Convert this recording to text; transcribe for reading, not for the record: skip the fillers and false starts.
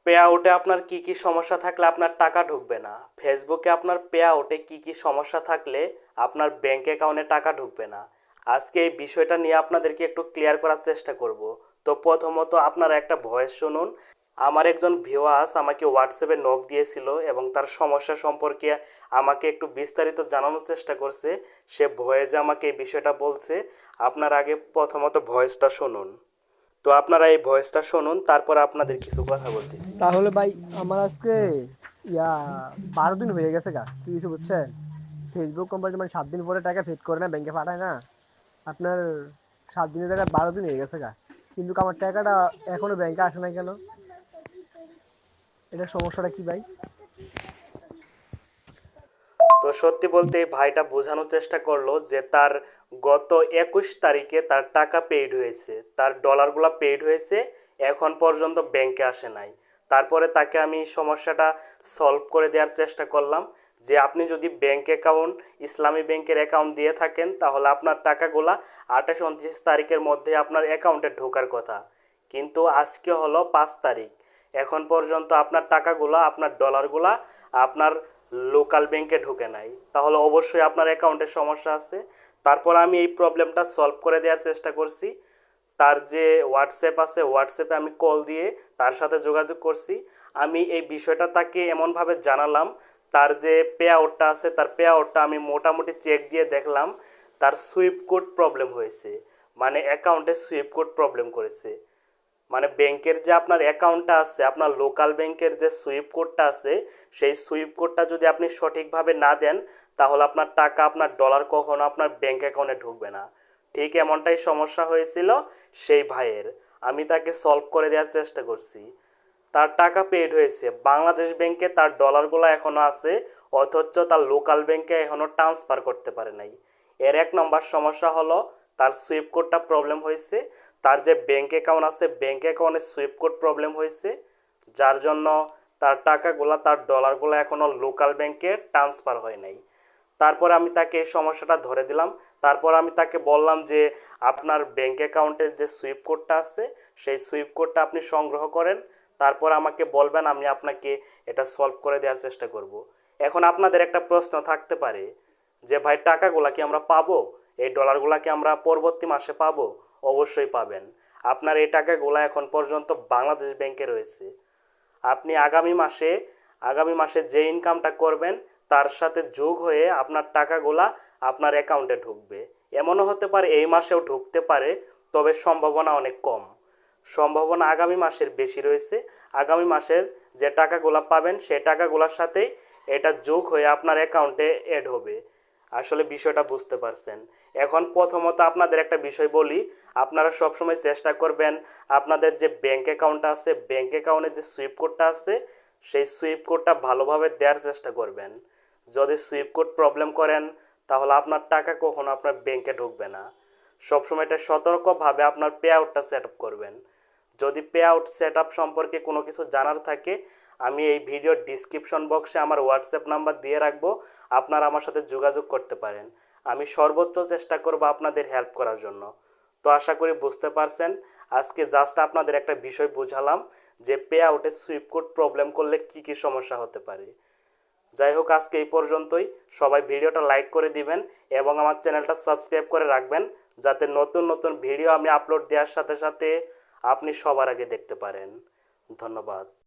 Pay আউটে আপনার কি কি সমস্যা থাকলে আপনার টাকা ঢুকবে না? ফেসবুকে আপনার পে আউটে কি কি সমস্যা থাকলে আপনার ব্যাংক অ্যাকাউন্টে টাকা ঢুকবে না? আজকে এই বিষয়টা নিয়ে আপনাদেরকে একটু ক্লিয়ার করার চেষ্টা করব। তো প্রথমত আপনারা একটা ভয়েস শুনুন। আমার একজন ভিউয়ার্স আমাকে হোয়াটসঅ্যাপে নক দিয়েছিল এবং তার সমস্যা সম্পর্কে আমাকে একটু বিস্তারিত জানানোর চেষ্টা করছে। সে ভয়েসে আমাকে এই বিষয়টা বলছে। আপনারা আগে প্রথমত ভয়েসটা শুনুন। তো আপনারা এই ভয়েসটা শুনুন, তারপর আপনাদের কিছু কথা বলতেছি। তাহলে ভাই আমার আজকে ইয়া 12 দিন হয়ে গেছে গা কিছু বুঝছেন। ফেসবুক কোম্পানি মানে 7 দিন পরে টাকা ফেড করে না, ব্যাংকে পাঠায় না আপনার। 7 দিনের টাকা 12 দিন হয়ে গেছে গা, কিন্তু আমার টাকাটা এখনো ব্যাংকে আসে না কেন? এটা সমস্যাটা কি ভাই? তো সত্যি বলতে এই ভাইটা বোঝানোর চেষ্টা করলো যে তার গত 21 তারিখে তার টাকা পেইড হয়েছে, তার ডলারগুলো পেইড হয়েছে, এখন পর্যন্ত ব্যাংকে আসে নাই। তারপরে তাকে আমি সমস্যাটা সলভ করে দেওয়ার চেষ্টা করলাম যে আপনি যদি ব্যাংক অ্যাকাউন্ট ইসলামী ব্যাংকের অ্যাকাউন্ট দিয়ে থাকেন তাহলে আপনার টাকাগুলা 28-29 তারিখের মধ্যে আপনার অ্যাকাউন্টে ঢোকার কথা। কিন্তু আজকে হলো 5 তারিখ, এখন পর্যন্ত আপনার টাকাগুলা আপনার ডলারগুলা আপনার লোকাল ব্যাংকে ঢুকে নাই, তাহলে অবশ্যই আপনার অ্যাকাউন্টের সমস্যা আছে। তারপর আমি এই প্রবলেমটা সলভ করে দেওয়ার চেষ্টা করছি। তার যে হোয়াটসঅ্যাপ আছে, হোয়াটসঅ্যাপে আমি কল দিয়ে তার সাথে যোগাযোগ করছি। আমি এই বিষয়টা তাকে এমনভাবে জানালাম, তার যে পে আউটটা আছে তার পে আউটটা আমি মোটামুটি চেক দিয়ে দেখলাম তার সুইপ কোড প্রবলেম হয়েছে, মানে অ্যাকাউন্টে সুইপ কোড প্রবলেম করেছে। মানে ব্যাংকের যে আপনার অ্যাকাউন্টটা আছে, আপনার লোকাল ব্যাংকের যে সুইপ কোডটা আছে, সেই সুইপ কোডটা যদি আপনি সঠিকভাবে না দেন তাহলে আপনার টাকা, আপনার ডলার কখনো আপনার ব্যাংক অ্যাকাউন্টে ঢুকবে না। ঠিক এমনটাই সমস্যা হয়েছিল সেই ভাইয়ের। আমি তাকে সলভ করে দেওয়ার চেষ্টা করছি। তার টাকা পেইড হয়েছে বাংলাদেশ ব্যাংকে, তার ডলারগুলো এখনও আছে, অথচ তার লোকাল ব্যাংকে এখনও ট্রান্সফার করতে পারে নাই। এর 1 নম্বর সমস্যা হলো তার সুইফট কোডটা প্রবলেম হয়েছে। তার যে ব্যাংক অ্যাকাউন্ট আছে ব্যাংক অ্যাকাউন্টে সুইফট কোড প্রবলেম হয়েছে, যার জন্য তার টাকাগুলা, তার ডলারগুলো এখনও লোকাল ব্যাংকে ট্রান্সফার হয় নাই। তারপর আমি তাকে এই সমস্যাটা ধরে দিলাম। তারপর আমি তাকে বললাম যে আপনার ব্যাংক অ্যাকাউন্টের যে সুইপ কোডটা আছে সেই সুইপ কোডটা আপনি সংগ্রহ করেন, তারপর আমাকে বলবেন, আমি আপনাকে এটা সলভ করে দেওয়ার চেষ্টা করব। এখন আপনাদের একটা প্রশ্ন থাকতে পারে যে ভাই টাকাগুলা কি আমরা পাবো, এই ডলারগুলা কি আমরা পরবর্তী মাসে পাবো? অবশ্যই পাবেন। আপনার এই টাকাগুলা এখন পর্যন্ত বাংলাদেশ ব্যাংকে রয়েছে। আপনি আগামী মাসে যে ইনকামটা করবেন তার সাথে যোগ হয়ে আপনার টাকাগুলা আপনার অ্যাকাউন্টে ঢুকবে। এমনও হতে পারে এই মাসেও ঢুকতে পারে, তবে সম্ভাবনা অনেক কম। সম্ভাবনা আগামী মাসের বেশি রয়েছে। আগামী মাসের যে টাকাগুলা পাবেন সেই টাকাগুলোর সাথেই এটা যোগ হয়ে আপনার অ্যাকাউন্টে অ্যাড হবে। আসলে বিষয়টা বুঝতে পারছেন। এখন প্রথমত আপনাদের একটা বিষয় বলি, আপনারা সবসময় চেষ্টা করবেন আপনাদের যে ব্যাংক অ্যাকাউন্টটা আছে ব্যাংক অ্যাকাউন্টে যে সুইপ কোডটা আছে সেই সুইপ কোডটা ভালোভাবে দেওয়ার চেষ্টা করবেন। যদি সুইপ কোড প্রবলেম করেন তাহলে আপনার টাকা কখনো আপনার ব্যাংকে ঢুকবে না। সবসময় এটা সতর্কভাবে আপনার পে আউটটা সেট আপ করবেন। যদি পে আউট সেট আপ সম্পর্কে কোনো কিছু জানার থাকে আমি এই ভিডিওর ডিসক্রিপশন বক্সে আমার হোয়াটসঅ্যাপ নাম্বার দিয়ে রাখবো, আপনারা আমার সাথে যোগাযোগ করতে পারেন। আমি সর্বোচ্চ চেষ্টা করব আপনাদের হেল্প করার জন্য। তো আশা করি বুঝতে পারছেন। আজকে জাস্ট আপনাদের একটা বিষয় বোঝালাম যে পে আউটে সুইপ কোড প্রবলেম করলে কি কি সমস্যা হতে পারে। যাই হোক, আজকে এই পর্যন্তই। সবাই ভিডিওটা লাইক করে দিবেন এবং আমার চ্যানেলটা সাবস্ক্রাইব করে রাখবেন, যাতে নতুন নতুন ভিডিও আমি আপলোড দেওয়ার সাথে সাথে আপনি সবার আগে দেখতে পারেন। ধন্যবাদ।